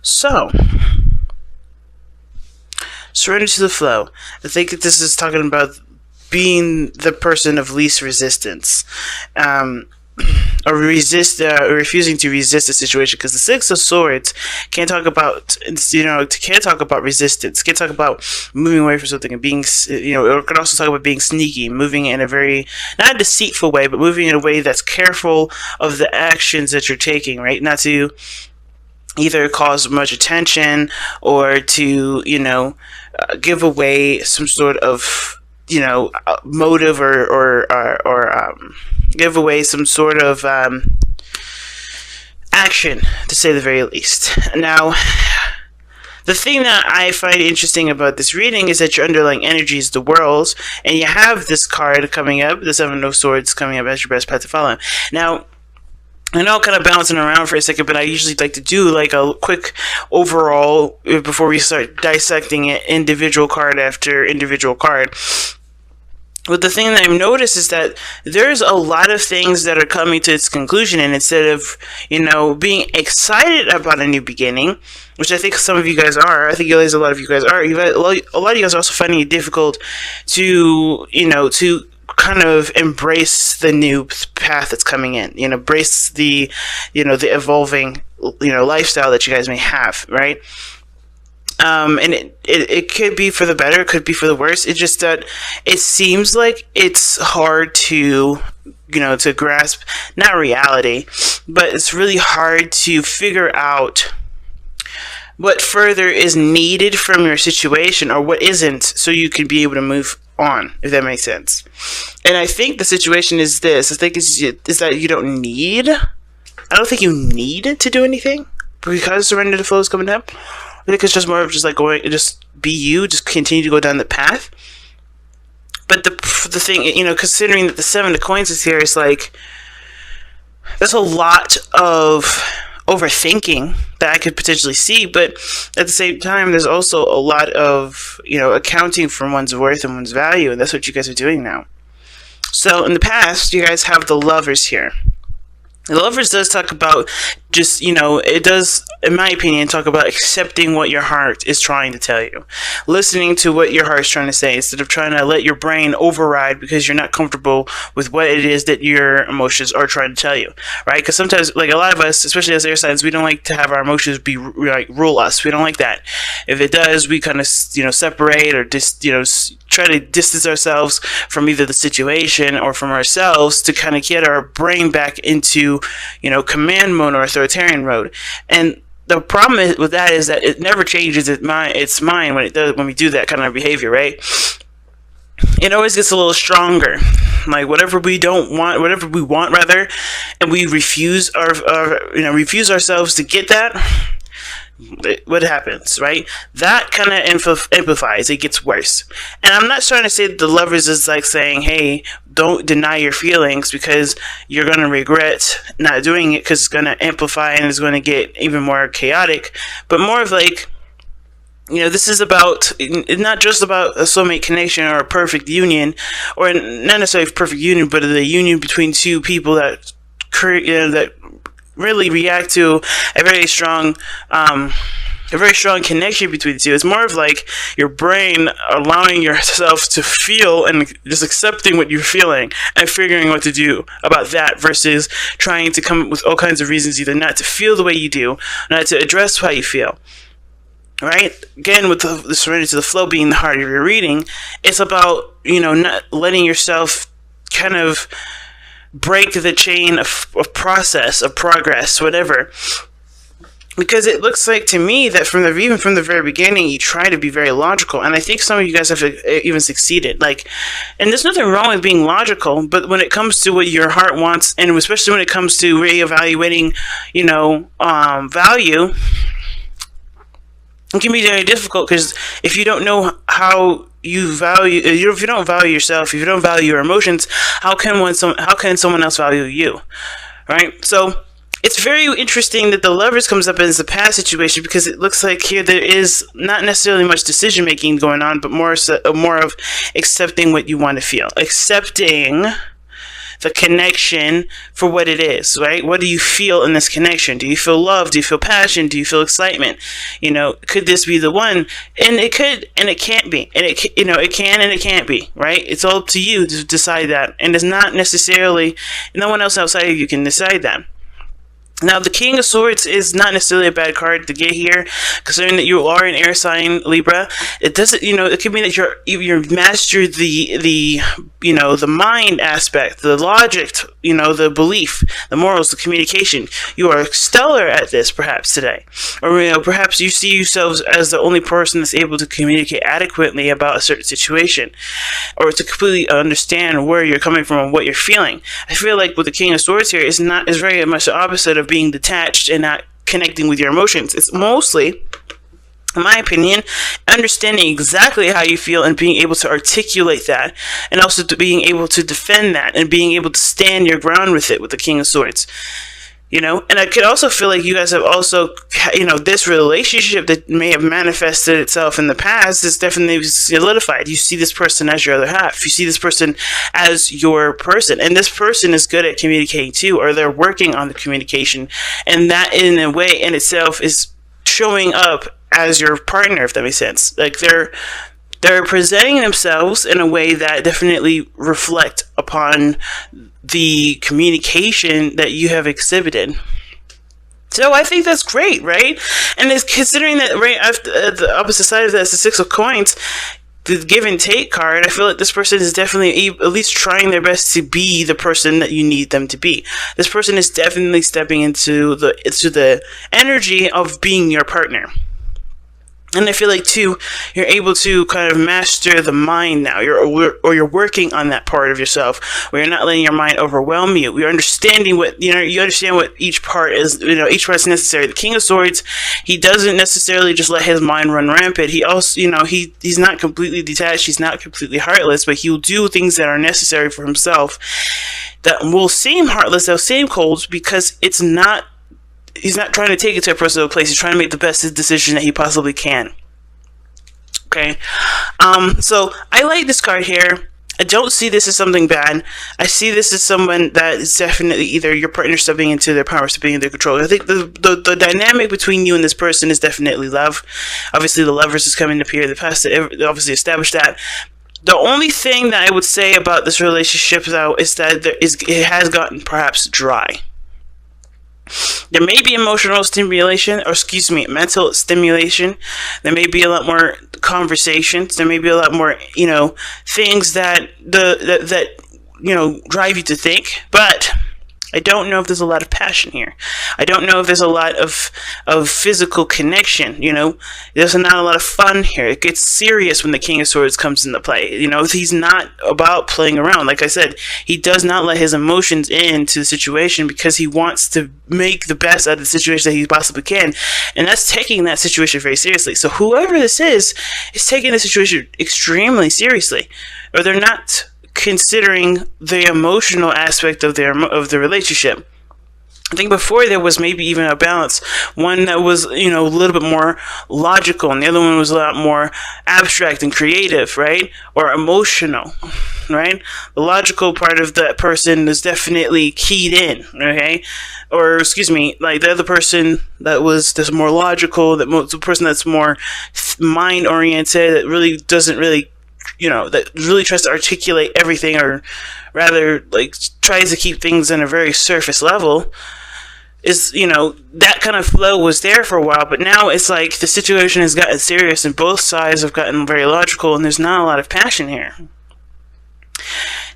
So, surrender to the flow. I think that this is talking about being the person of least resistance, or refusing to resist a situation. Because the Six of Swords can't talk about, can't talk about resistance. Can't talk about moving away from something and being, it can also talk about being sneaky, moving in a very not a deceitful way, but moving in a way that's careful of the actions that you're taking. Right, not to either cause much attention or to give away some sort of motive or give away some sort of action, to say the very least. Now, the thing that I find interesting about this reading is that your underlying energy is the world, and you have this card coming up, the Seven of Swords coming up as your best path to follow. Now, I know I'm kind of bouncing around for a second, but I usually like to do like a quick overall before we start dissecting it individual card after individual card. But the thing that I've noticed is that there's a lot of things that are coming to its conclusion, and instead of, being excited about a new beginning, which I think some of you guys are, I think a lot of you guys are, a lot of you guys are also finding it difficult to, to kind of embrace the new path that's coming in, embrace the, the evolving, lifestyle that you guys may have, right? And it could be for the better, it could be for the worse. It's just that it seems like it's hard to, to grasp, not reality, but it's really hard to figure out what further is needed from your situation or what isn't, so you can be able to move on, if that makes sense. And I think the situation is this. I think is that you don't need, I don't think you need to do anything because surrender to the flow is coming up. I think it's just more of just like just be you, just continue to go down the path. But the thing, considering that the Seven of Coins is here, it's like, there's a lot of overthinking that I could potentially see, but at the same time, there's also a lot of, accounting for one's worth and one's value, and that's what you guys are doing now. So in the past, you guys have the Lovers here. The Lovers does talk about just, it does, in my opinion, talk about accepting what your heart is trying to tell you. Listening to what your heart is trying to say instead of trying to let your brain override because you're not comfortable with what it is that your emotions are trying to tell you, right? Because sometimes, like a lot of us, especially as air signs, we don't like to have our emotions be like rule us. We don't like that. If it does, we kind of, separate or just, try to distance ourselves from either the situation or from ourselves to kind of get our brain back into, command mode or authoritarian mode. And the problem with that is that it never changes its mind when we do that kind of behavior, right? It always gets a little stronger. Like whatever we want rather, and we refuse ourselves to get that. What happens, right? That kind of amplifies. It gets worse. And I'm not trying to say that the Lovers is like saying, hey, don't deny your feelings because you're going to regret not doing it because it's going to amplify and it's going to get even more chaotic. But more of like, this is about, not just about a soulmate connection or a perfect union, or not necessarily a perfect union, but the union between two people that really react to a very strong connection between the two. It's more of like your brain allowing yourself to feel and just accepting what you're feeling and figuring what to do about that versus trying to come up with all kinds of reasons either not to feel the way you do, not to address how you feel. Right? Again, with the surrender to the flow being the heart of your reading, it's about, not letting yourself kind of break the chain of process, of progress, whatever. Because it looks like to me that even from the very beginning, you try to be very logical. And I think some of you guys have even succeeded. And there's nothing wrong with being logical, but when it comes to what your heart wants, and especially when it comes to reevaluating, value, it can be very difficult because if you don't know how you value, if you don't value yourself, if you don't value your emotions, how can someone else value you, right? So it's very interesting that the Lovers comes up as the past situation because it looks like here there is not necessarily much decision making going on, but more of accepting what you want to feel, accepting the connection for what it is, right? What do you feel in this connection? Do you feel love? Do you feel passion? Do you feel excitement? Could this be the one? And it could, and it can't be. And it can and it can't be, right? It's all up to you to decide that. And it's not necessarily, no one else outside of you can decide that. Now, the King of Swords is not necessarily a bad card to get here, considering that you are an air sign, Libra. It doesn't, it could mean that you're mastered the mind aspect, the logic, the belief, the morals, the communication. You are stellar at this, perhaps today, or perhaps you see yourselves as the only person that's able to communicate adequately about a certain situation, or to completely understand where you're coming from and what you're feeling. I feel like with the King of Swords here is very much the opposite of being detached and not connecting with your emotions. It's mostly, in my opinion, understanding exactly how you feel and being able to articulate that, and also being able to defend that and being able to stand your ground with it with the King of Swords. And I could also feel like you guys have also, this relationship that may have manifested itself in the past is definitely solidified. You see this person as your other half. You see this person as your person. And this person is good at communicating too, or they're working on the communication. And that in a way in itself is showing up as your partner, if that makes sense. Like they're presenting themselves in a way that definitely reflect upon the communication that you have exhibited. So I think that's great, right? And it's considering that right after the opposite side of that is the Six of Coins, the give and take card. I feel like this person is definitely at least trying their best to be the person that you need them to be. This person is definitely stepping into the energy of being your partner. And I feel like, too, you're able to kind of master the mind now. You're working on that part of yourself where you're not letting your mind overwhelm you. You're understanding you understand what each part is, each part is necessary. The King of Swords, he doesn't necessarily just let his mind run rampant. He also, he's not completely detached. He's not completely heartless, but he'll do things that are necessary for himself that will seem heartless, they'll seem cold, because he's not trying to take it to a personal place. He's trying to make the best decision that he possibly can. Okay. So I like this card here. I don't see this as something bad. I see this as someone that is definitely either your partner stepping into their power, stepping into their control. I think the dynamic between you and this person is definitely love. Obviously, the Lovers is coming up here. The past obviously established that. The only thing that I would say about this relationship, though, is that it has gotten perhaps dry. There may be mental stimulation. There may be a lot more conversations. There may be a lot more, things that drive you to think. But I don't know if there's a lot of passion here. I don't know if there's a lot of physical connection, There's not a lot of fun here. It gets serious when the King of Swords comes into play. He's not about playing around. Like I said, he does not let his emotions into the situation because he wants to make the best out of the situation that he possibly can. And that's taking that situation very seriously. So whoever this is taking the situation extremely seriously. Or they're not considering the emotional aspect of the relationship. I think before there was maybe even a balance. One that was, a little bit more logical, and the other one was a lot more abstract and creative, right? Or emotional, right? The logical part of that person is definitely keyed in, okay? Or, like the other person that's more logical, the person that's more mind-oriented, that really doesn't really that really tries to articulate everything, or rather, tries to keep things on a very surface level, is, that kind of flow was there for a while, but now it's like the situation has gotten serious and both sides have gotten very logical, and there's not a lot of passion here.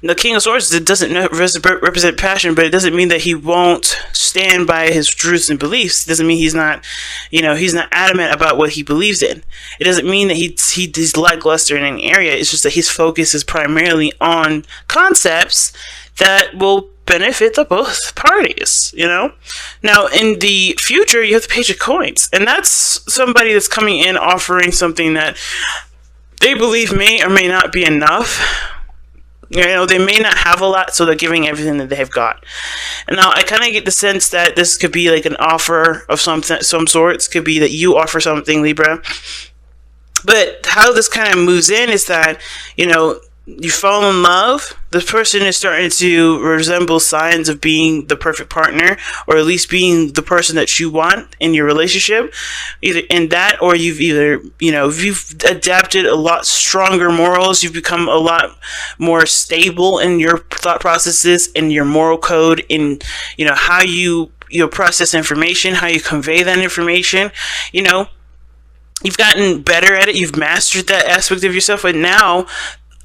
The King of Swords, it doesn't represent passion, but it doesn't mean that he won't stand by his truths and beliefs. It doesn't mean he's not, he's not adamant about what he believes in. It doesn't mean that he's lackluster in any area. It's just that his focus is primarily on concepts that will benefit the both parties, Now, in the future, you have the Page of Coins, and that's somebody that's coming in offering something that they believe may or may not be enough. They may not have a lot, so they're giving everything that they've got. And now I kind of get the sense that this could be like an offer of some sorts. Could be that you offer something, Libra. But how this kind of moves in is that, you fall in love, the person is starting to resemble signs of being the perfect partner, or at least being the person that you want in your relationship. Either in that, or you've adapted a lot stronger morals. You've become a lot more stable in your thought processes, in your moral code, in how you process information, how you convey that information. You've gotten better at it. You've mastered that aspect of yourself, and now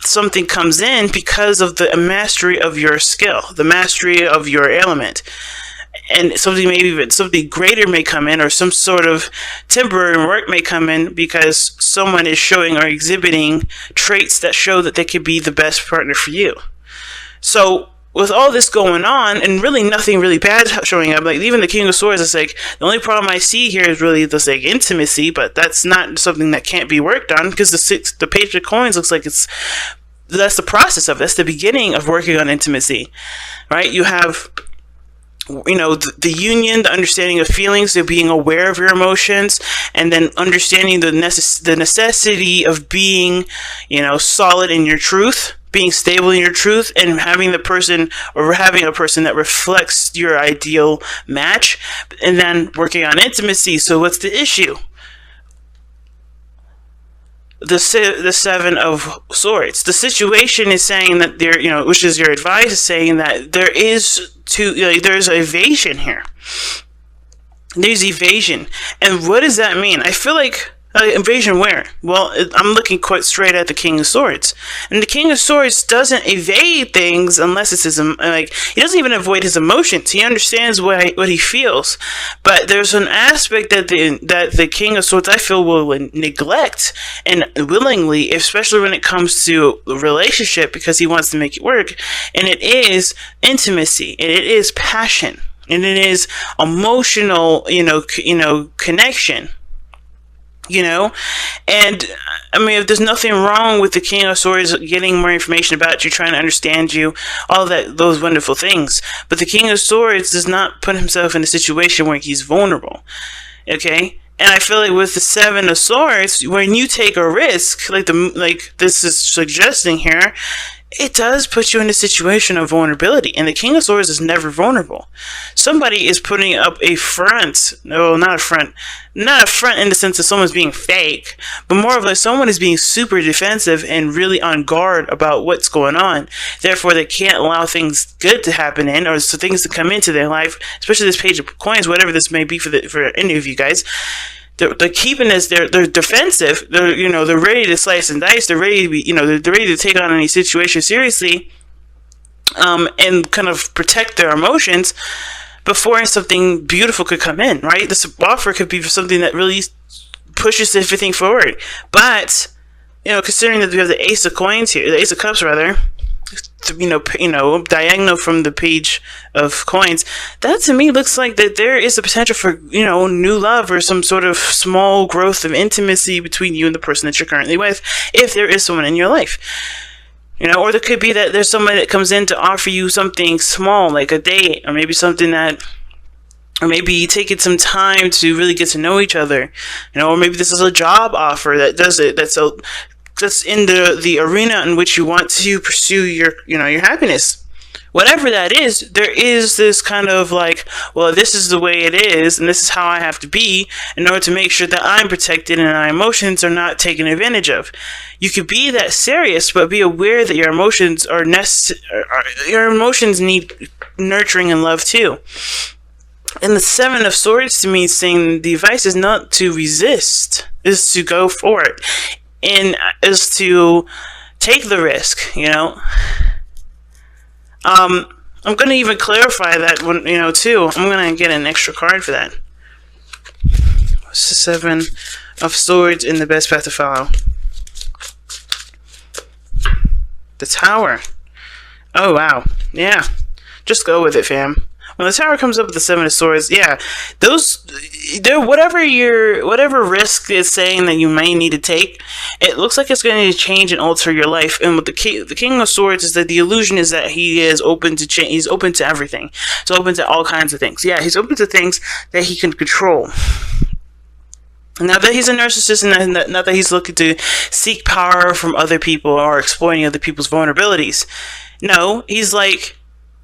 something comes in because of the mastery of your skill, the mastery of your element. And something greater may come in, or some sort of temporary work may come in because someone is showing or exhibiting traits that show that they could be the best partner for you. So with all this going on, and really nothing really bad showing up, like even the King of Swords, it's like the only problem I see here is really this like intimacy, but that's not something that can't be worked on, because the Page of Coins looks like that's the process of it. That's the beginning of working on intimacy, right? You have the union, the understanding of feelings, the being aware of your emotions, and then understanding the necessity of being solid in your truth, being stable in your truth, and having a person that reflects your ideal match, and then working on intimacy. So what's the issue? The Seven of Swords. The situation is saying that which is your advice, is saying that there's evasion here. There's evasion. And what does that mean? I feel like invasion where? Well, I'm looking quite straight at the King of Swords. And the King of Swords doesn't evade things unless it's he doesn't even avoid his emotions. He understands what he feels. But there's an aspect that the King of Swords, I feel, will neglect, and willingly, especially when it comes to a relationship, because he wants to make it work. And it is intimacy, and it is passion, and it is emotional, connection. And I mean, if there's nothing wrong with the King of Swords getting more information about you, trying to understand you, all those wonderful things, but the King of Swords does not put himself in a situation where he's vulnerable. Okay. And I feel like with the Seven of Swords, when you take a risk, like this is suggesting here, it does put you in a situation of vulnerability. And the King of Swords is never vulnerable. Somebody is putting up a front. No, not a front. Not a front in the sense that someone's being fake, but more of like someone is being super defensive and really on guard about what's going on. Therefore, they can't allow things good to happen or so things to come into their life, especially this Page of Coins, whatever this may be for any of you guys. They're keeping this. They're defensive. They're ready to slice and dice. They're ready to be. They're ready to take on any situation seriously, and kind of protect their emotions before something beautiful could come in. Right, this offer could be something that really pushes everything forward. But considering that we have the Ace of Coins here, the Ace of Cups rather. Diagonal from the Page of Coins, that to me looks like that there is a potential for, new love or some sort of small growth of intimacy between you and the person that you're currently with, if there is someone in your life. Or there could be that there's someone that comes in to offer you something small, like a date, or maybe or maybe taking some time to really get to know each other, or maybe this is a job offer that does it, that's in the arena in which you want to pursue your happiness. Whatever that is, there is this kind of like, well, this is the way it is, and this is how I have to be in order to make sure that I'm protected and my emotions are not taken advantage of. You could be that serious, but be aware that your emotions your emotions need nurturing and love too. And the Seven of Swords to me is saying the advice is not to resist, is to go for it. And is to take the risk, I'm going to even clarify that one, too. I'm going to get an extra card for that. What's the Seven of Swords in the best path to follow? The Tower. Oh, wow. Yeah. Just go with it, fam. When the Tower comes up with the Seven of Swords, yeah, whatever risk is saying that you may need to take, it looks like it's going to change and alter your life. And with the King of Swords is that the illusion is that he is open to change. He's open to everything. He's open to all kinds of things. Yeah, he's open to things that he can control. Not that he's a narcissist, and not that he's looking to seek power from other people or exploiting other people's vulnerabilities. No, he's like,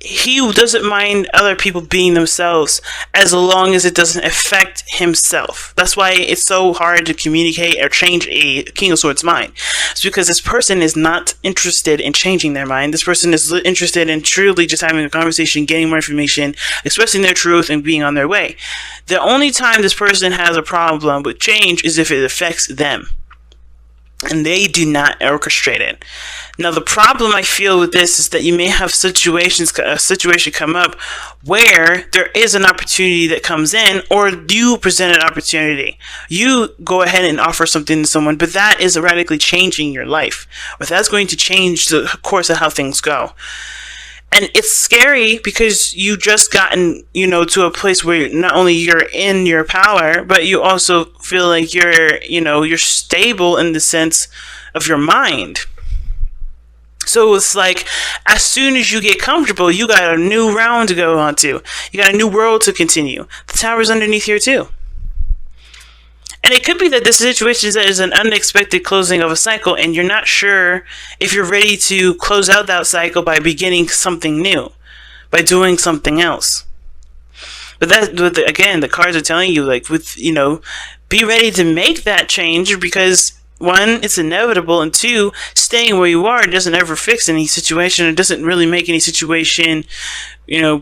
he doesn't mind other people being themselves as long as it doesn't affect himself. That's why it's so hard to communicate or change a King of Swords mind. It's because this person is not interested in changing their mind. This person is interested in truly just having a conversation, getting more information, expressing their truth, and being on their way. The only time this person has a problem with change is if it affects them, and they do not orchestrate it. Now, the problem I feel with this is that you may have a situation come up where there is an opportunity that comes in, or you present an opportunity. You go ahead and offer something to someone, but that is radically changing your life, or that's going to change the course of how things go. And it's scary because you just gotten, to a place where not only you're in your power, but you also feel like you're stable in the sense of your mind. So it's like, as soon as you get comfortable, you got a new round to go on to. You got a new world to continue. The tower's underneath here too. And it could be that this situation is an unexpected closing of a cycle, and you're not sure if you're ready to close out that cycle by beginning something new, by doing something else. But again, the cards are telling you, like, be ready to make that change, because one, it's inevitable, and two, staying where you are doesn't ever fix any situation. It doesn't really make any situation,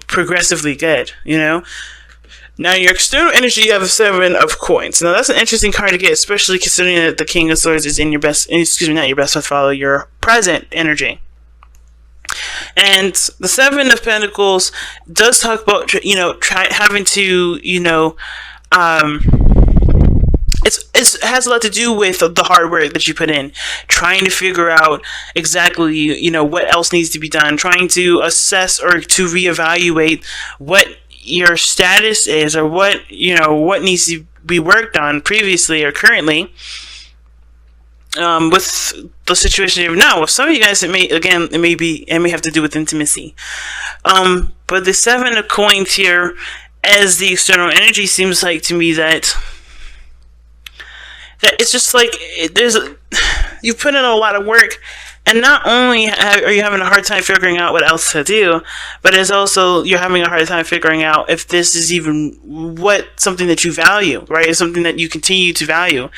progressively good, Now, your external energy, you have a 7 of coins. Now, that's an interesting card to get, especially considering that the King of Swords is in your not your best follow, your present energy. And the 7 of Pentacles does talk about, having to, it has a lot to do with the hard work that you put in, trying to figure out exactly, what else needs to be done, trying to assess or to reevaluate what your status is, or what needs to be worked on previously or currently, with the situation you have now. With some of you guys, it may have to do with intimacy. But the 7 of coins here, as the external energy, seems like to me that it's just like you put in a lot of work, and not only are you having a hard time figuring out what else to do, but it's also you're having a hard time figuring out if this is even something that you value, right? Is something that you continue to value,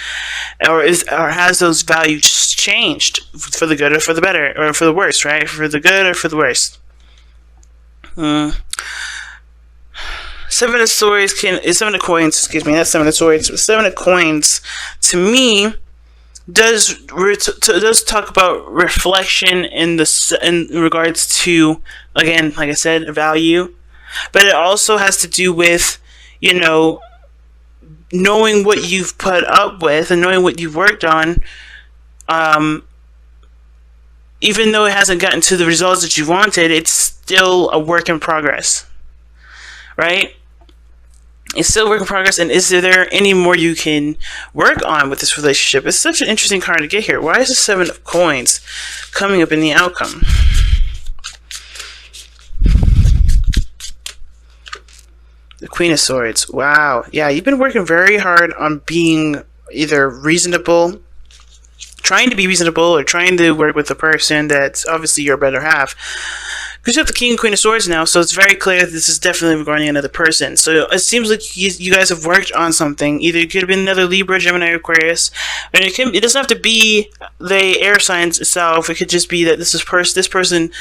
or has those values changed for the good or for the better, or for the worse, right? For the good or for the worse. 7 of Swords is 7 of Coins. Excuse me, that's 7 of Swords. 7 of Coins, to me, does talk about reflection in regards to, again, like I said, value, but it also has to do with knowing what you've put up with and knowing what you've worked on, even though it hasn't gotten to the results that you wanted. It's still a work in progress, right? It's still a work in progress, and is there any more you can work on with this relationship? It's such an interesting card to get here. Why is the 7 of Coins coming up in the outcome? The Queen of Swords. Wow. Yeah, you've been working very hard on being either reasonable, trying to be reasonable, or trying to work with a person that's obviously your better half. Because you have the King and Queen of Swords now, so it's very clear that this is definitely regarding another person. So it seems like you guys have worked on something. Either it could have been another Libra, Gemini, or Aquarius. And it doesn't have to be the air signs itself. It could just be that this person,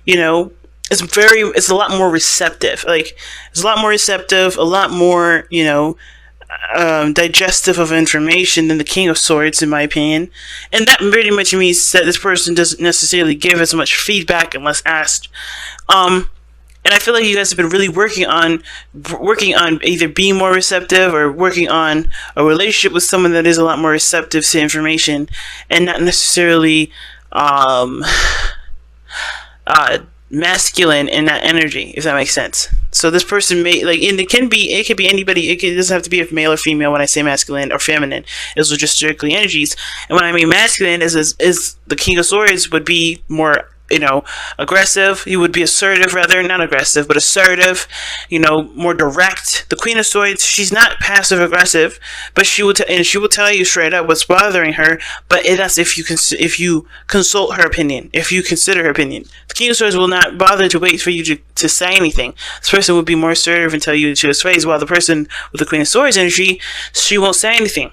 it's a lot more receptive. Like, it's a lot more receptive, a lot more, digestive of information than the King of Swords, in my opinion. And that pretty much means that this person doesn't necessarily give as much feedback unless asked. And I feel like you guys have been really working on either being more receptive or working on a relationship with someone that is a lot more receptive to information and not necessarily masculine in that energy, if that makes sense. So this person may, like, and it could be anybody. It doesn't have to be a male or female when I say masculine or feminine. Those are just strictly energies. And when I mean masculine, is the King of Swords would be more aggressive. He would be assertive, rather, not aggressive, but assertive, more direct. The Queen of Swords, she's not passive aggressive, but she will tell you straight up what's bothering her. But that's if you consult her opinion, if you consider her opinion. The King of Swords will not bother to wait for you to say anything. This person would be more assertive and tell you to his face, while the person with the Queen of Swords energy, she won't say anything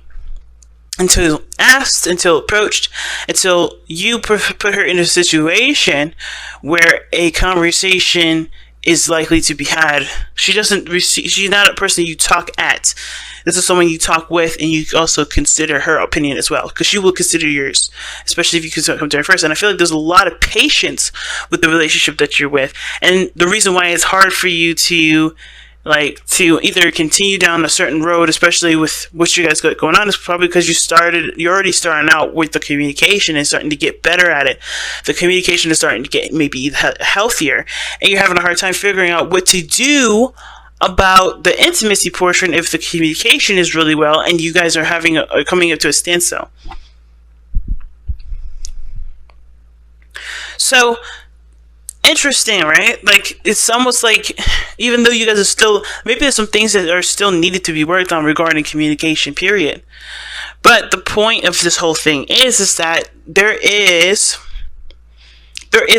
until asked, until approached, until you put her in a situation where a conversation is likely to be had. She's not a person you talk at. This is someone you talk with, and you also consider her opinion as well, because she will consider yours, especially if you come to her first. And I feel like there's a lot of patience with the relationship that you're with, and the reason why it's hard for you to either continue down a certain road, especially with what you guys got going on, is probably because you're already starting out with the communication and starting to get better at it. The communication is starting to get maybe healthier, and you're having a hard time figuring out what to do about the intimacy portion if the communication is really well and you guys are coming up to a standstill. So interesting, right? Like, it's almost like, even though you guys are still, maybe there's some things that are still needed to be worked on regarding communication, period. But the point of this whole thing is that there is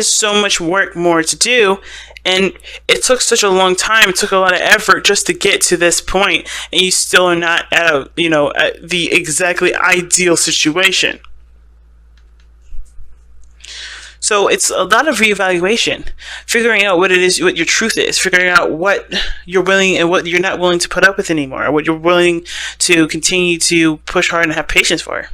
so much work more to do, and it took such a long time. It took a lot of effort just to get to this point, and you still are not at the exactly ideal situation. So it's a lot of reevaluation, figuring out what your truth is, figuring out what you're willing and what you're not willing to put up with anymore, or what you're willing to continue to push hard and have patience for.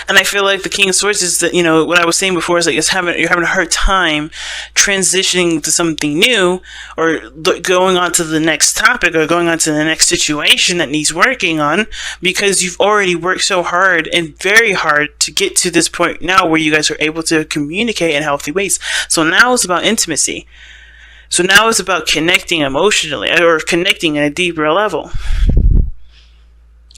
And I feel like the King of Swords is that, what I was saying before is like you're having a hard time transitioning to something new, or going on to the next topic, or going on to the next situation that needs working on, because you've already worked so hard and very hard to get to this point now where you guys are able to communicate in healthy ways. So now it's about intimacy. So now it's about connecting emotionally, or connecting at a deeper level.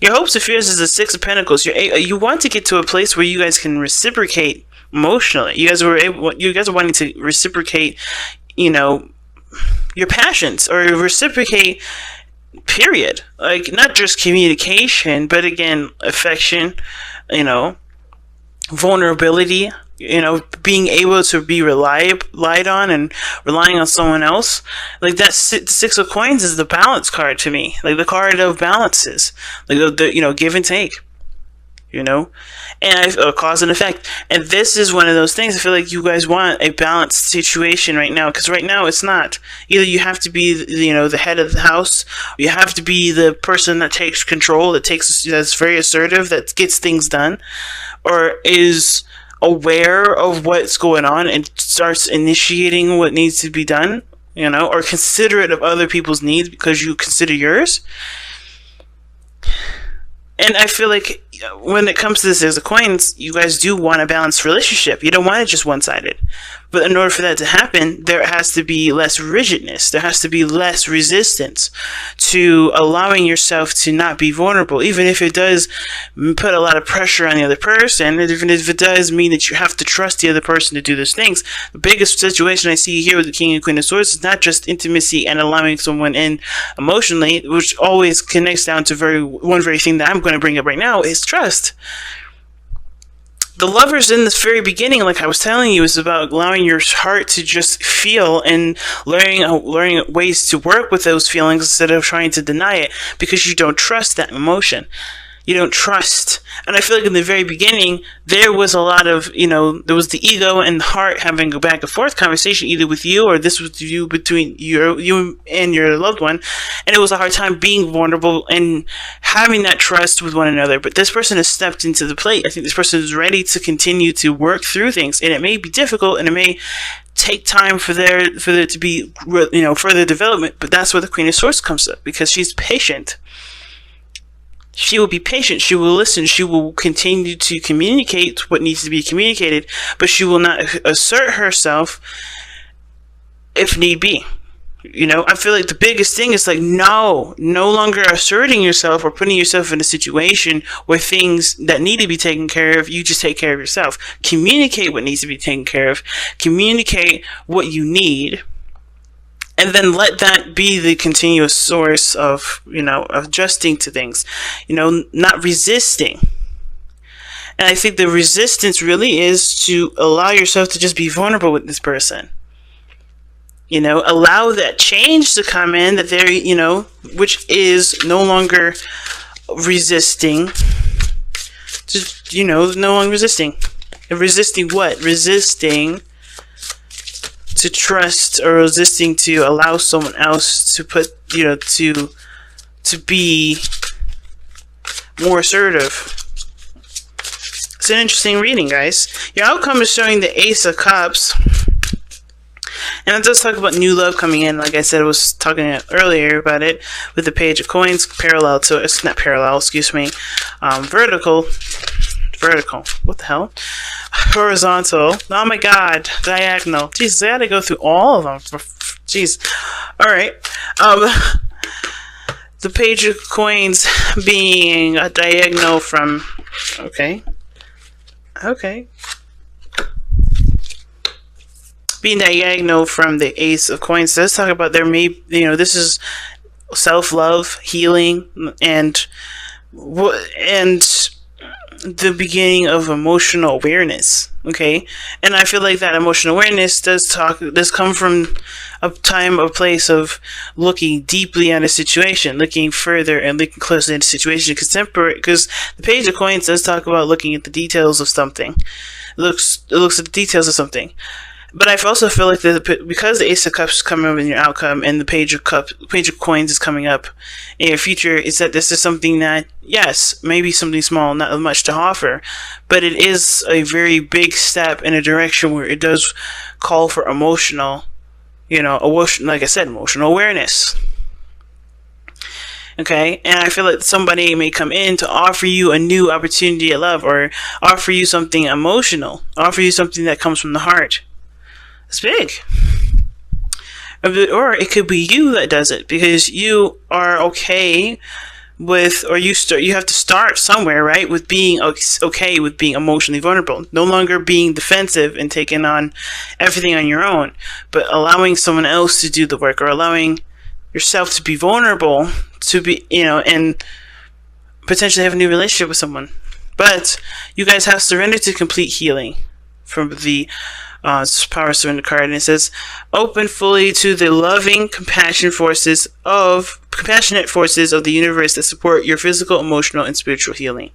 Your hopes and fears is the Six of Pentacles. You want to get to a place where you guys can reciprocate emotionally. You guys are wanting to reciprocate, your passions, or reciprocate, period. Like, not just communication, but again, affection, vulnerability, being able to be relied on and relying on someone else. Like, that Six of Coins is the balance card to me, like the card of balances, like the give and take, and cause and effect. And this is one of those things. I feel like you guys want a balanced situation right now, because right now it's not. Either you have to be the head of the house, or you have to be the person that takes control, that's very assertive, that gets things done, or is aware of what's going on and starts initiating what needs to be done, or considerate of other people's needs because you consider yours. And I feel like when it comes to this as a coins, you guys do want a balanced relationship. You don't want it just one-sided. But in order for that to happen, there has to be less rigidness. There has to be less resistance to allowing yourself to not be vulnerable, even if it does put a lot of pressure on the other person, and even if it does mean that you have to trust the other person to do those things. The biggest situation I see here with the King and Queen of Swords is not just intimacy and allowing someone in emotionally, which always connects down to one very thing that I'm going to bring up right now, is trust. The Lovers in this very beginning, like I was telling you, is about allowing your heart to just feel and learning ways to work with those feelings instead of trying to deny it, because you don't trust that emotion. You don't trust. And I feel like in the very beginning, there was a lot of, there was the ego and the heart having a back and forth conversation, either with you or this was you, between you and your loved one. And it was a hard time being vulnerable and having that trust with one another. But this person has stepped into the plate. I think this person is ready to continue to work through things. And it may be difficult, and it may take time for there to be, further development. But that's where the Queen of Swords comes up, because she's patient. She will be patient, she will listen, she will continue to communicate what needs to be communicated, but she will not assert herself if need be. You know, I feel like the biggest thing is like, no longer asserting yourself or putting yourself in a situation where things that need to be taken care of, you just take care of yourself. Communicate what needs to be taken care of. Communicate what you need. And then let that be the continuous source of, adjusting to things. Not resisting. And I think the resistance really is to allow yourself to just be vulnerable with this person. Allow that change to come in, that they're, which is no longer resisting. Just, no longer resisting. And resisting what? Resisting to trust, or resisting to allow someone else to put, to be more assertive. It's an interesting reading, guys. Your outcome is showing the Ace of Cups. And it does talk about new love coming in. Like I said, I was talking earlier about it with the Page of Coins parallel to it. It's not parallel, excuse me. Vertical. What the hell? Horizontal. Oh my god. Diagonal. Jesus, I had to go through all of them. Jeez. Alright. The Page of Coins being a diagonal from... Okay. Being diagonal from the Ace of Coins does talk about there may, this is self-love, healing, and the beginning of emotional awareness. Okay, and I feel like that emotional awareness does come from a place of looking deeply at a situation, looking further and looking closely at a situation, because the Page of Coins does talk about looking at the details of something. It looks at the details of something. But I also feel like because the Ace of Cups is coming up in your outcome, and the Page of Coins is coming up in your future, is that this is something that, yes, maybe something small, not much to offer, but it is a very big step in a direction where it does call for emotional awareness. Okay, and I feel like somebody may come in to offer you a new opportunity at love, or offer you something emotional, offer you something that comes from the heart. It's big. Or it could be you that does it, because you are okay with, or you have to start somewhere, right? With being okay with being emotionally vulnerable, no longer being defensive and taking on everything on your own, but allowing someone else to do the work, or allowing yourself to be vulnerable, to be, and potentially have a new relationship with someone. But you guys have surrendered to complete healing from the Power Surrender card, and it says, open fully to the loving, compassionate forces of the universe that support your physical, emotional, and spiritual healing.